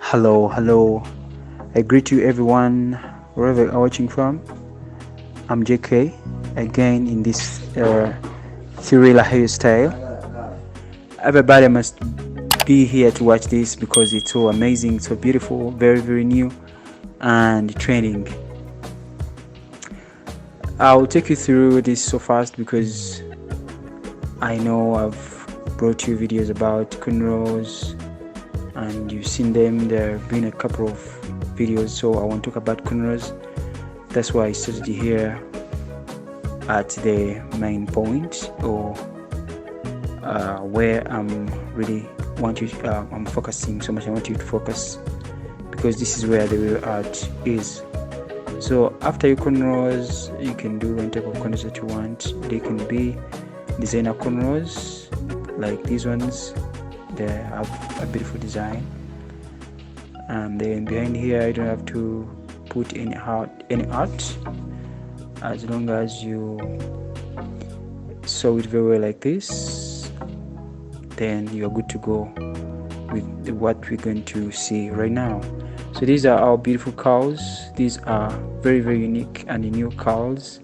Hello. I greet you everyone, wherever you're watching from. I'm JK, again in this thriller hairstyle. Everybody must be here to watch this because it's so amazing, so beautiful, very new, and trending. I'll take you through this so fast because I know I've brought you videos about cornrows and you've seen them. There have been a couple of videos, so I won't talk about cornrows. That's why I started here at the main point, or where I'm focusing so much. I want you to focus because this is where the real art is. So after your cornrows, you can do any type of cornrows that you want. They can be designer cornrows like these ones. They have a beautiful design, and then behind here you don't have to put any art as long as you sew it very well like this. Then you're good to go with what we're going to see right now. So these are our beautiful cows. These are very unique and new cows.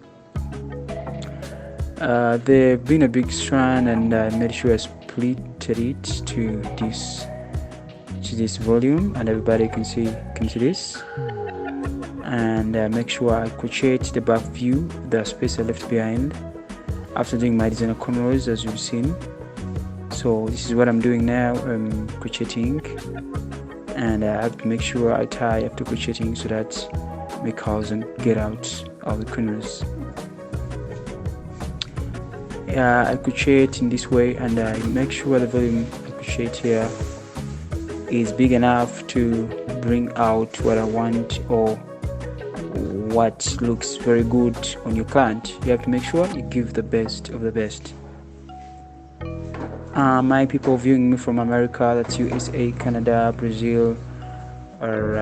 They've been a big strand, and I made sure I split it to this volume, and everybody can see this. And make sure I crochet the back view, the space I left behind after doing my designer cornrows, as you've seen. So this is what I'm doing now. I'm crocheting, and I have to make sure I tie after crocheting so that my cows don't get out of the corners. I crochet in this way, and I make sure the volume I crochet here is big enough to bring out what I want, or what looks very good on your client. You have to make sure you give the best of the best. My people viewing me from America, that's USA, Canada, Brazil, or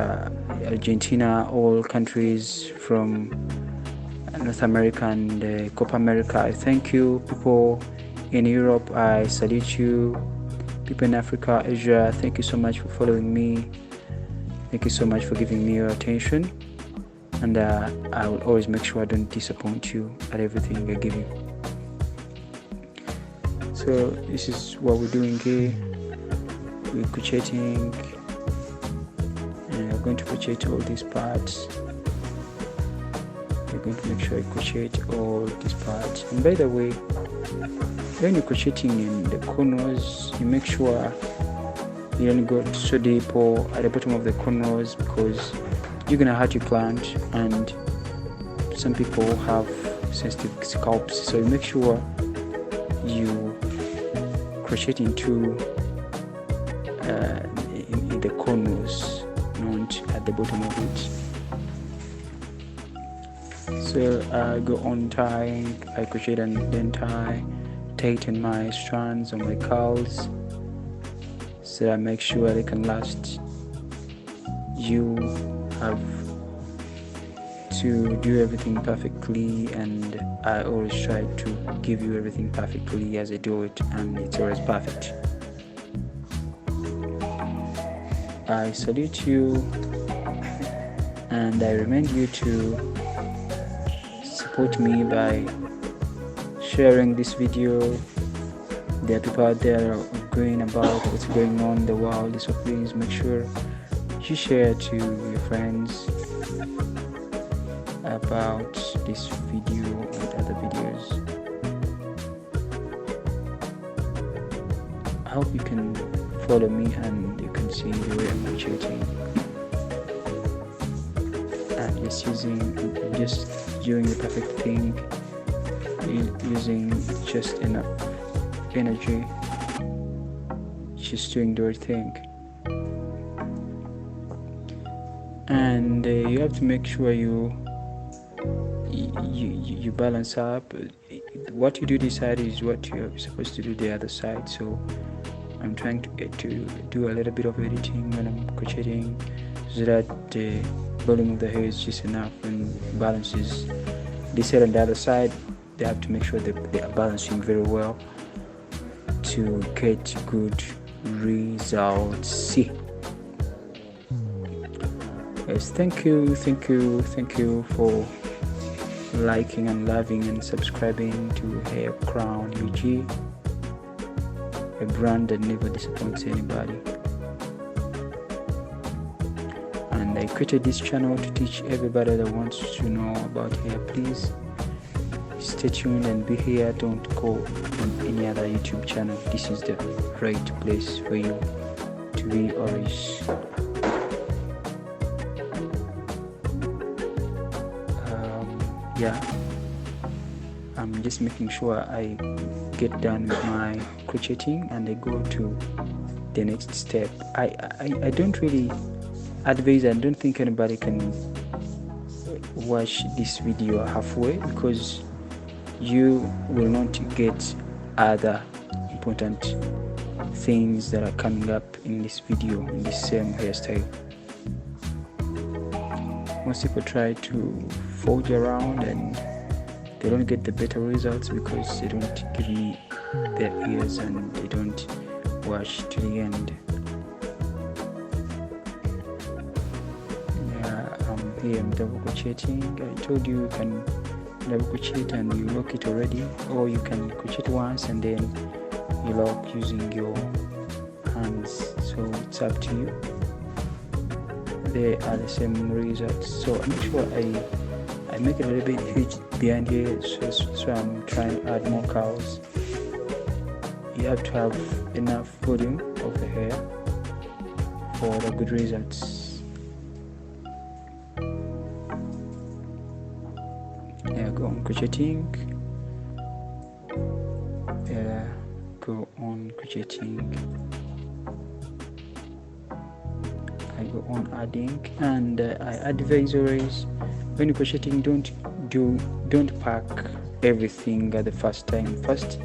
Argentina, all countries from North America and Copa America, I thank you. People in Europe, I salute you. People in Africa, Asia, thank you so much for following me. Thank you so much for giving me your attention, and I will always make sure I don't disappoint you at everything I give you. So this is what we're doing here. We're crocheting, and we're going to crochet all these parts. We're going to make sure I crochet all these parts. And by the way, when you're crocheting in the corners, you make sure you don't go so deep or at the bottom of the corners, because you're gonna hurt your plant, and some people have sensitive scalps. So you make sure you crochet into in the corners, not at the bottom of it. So I go on tying, I crochet and then tighten my strands on my cows, so I make sure they can last. You have to do everything perfectly, and I always try to give you everything perfectly as I do it, and it's always perfect. I salute you, and I remind you to support me by sharing this video. There are people out there going about what's going on in the world, so please make sure you share to your friends about this video and other videos. I hope you can follow me and you can see the way I'm crocheting. And just doing the perfect thing, using just enough energy, just doing the right thing. And you have to make sure you balance up. What you do this side is what you're supposed to do the other side. So I'm trying to do a little bit of editing when I'm crocheting, so that the volume of the hair is just enough and balances this side and the other side. They have to make sure that they are balancing very well to get good results. See, Yes, thank you for liking and loving and subscribing to Hair Crown UG, a brand that never disappoints anybody. And I created this channel to teach everybody that wants to know about hair. Please stay tuned and be here. Don't go on any other YouTube channel. This is the right place for you to be always. Yeah, I'm just making sure I get done with my crocheting and I go to the next step. I don't really advise, I don't think anybody can watch this video halfway, because you will not get other important things that are coming up in this video, in this same hairstyle. Most people try to forge around and they don't get the better results because they don't give me their ears and they don't watch to the end. Yeah, here I'm double crocheting. I told you can double crochet and you lock it already, or you can crochet once and then you lock using your hands, so it's up to you. They are the same results, so I make sure I make it a little bit huge behind here, so I'm trying to add more curls. You have to have enough volume of the hair for the good results. Yeah, go on crocheting. Yeah, go on crocheting. I go on adding, and I advise always when you're crocheting, don't pack everything at the first time. First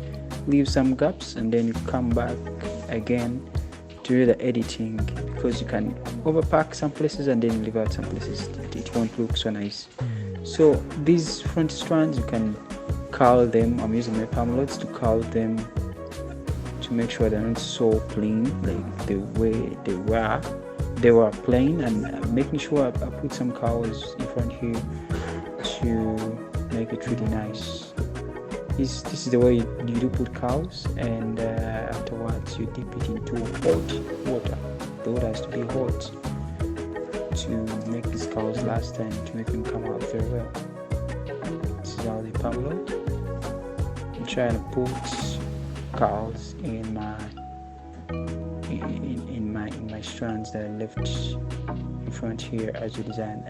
leave some gaps and then you come back again to do the editing, because you can overpack some places and then leave out some places. It won't look so nice. So these front strands, you can curl them. I'm using my palm loads to curl them to make sure they're not so plain like the way they were plain, and making sure I put some curls in front here to make it really nice. This is the way you do put curls, and afterwards you dip it into hot water. The water has to be hot to make these curls last and to make them come out very well. This is how they palm load. I'm trying to put curls in my strands that I left in front here as a design.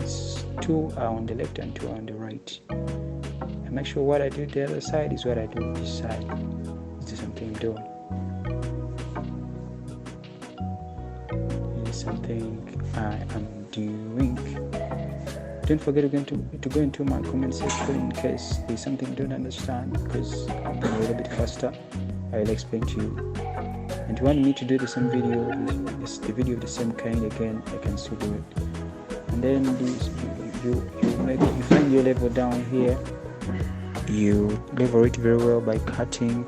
It's 2 are on the left and 2 are on the right. I make sure what I do the other side is what I do this side. It's the same thing I'm doing. It's something I am doing. Don't forget to go into my comment section in case there's something you don't understand, because I'm going a little bit faster. I will explain to you. And if you want me to do the same video, the video of the same kind again, I can still do it. And then you find your level down here. You level it very well by cutting.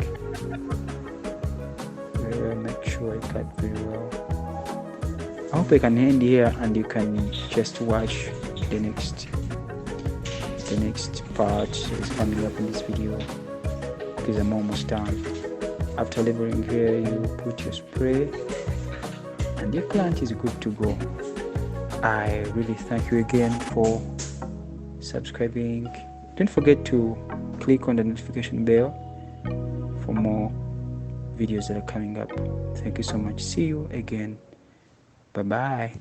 Very well, make sure I cut very well. I hope I can end here and you can just watch the next part that is coming up in this video, because I'm almost done. After leveling here, you put your spray and your plant is good to go. I really thank you again for subscribing. Don't forget to click on the notification bell for more videos that are coming up. Thank you so much. See you again. Bye bye.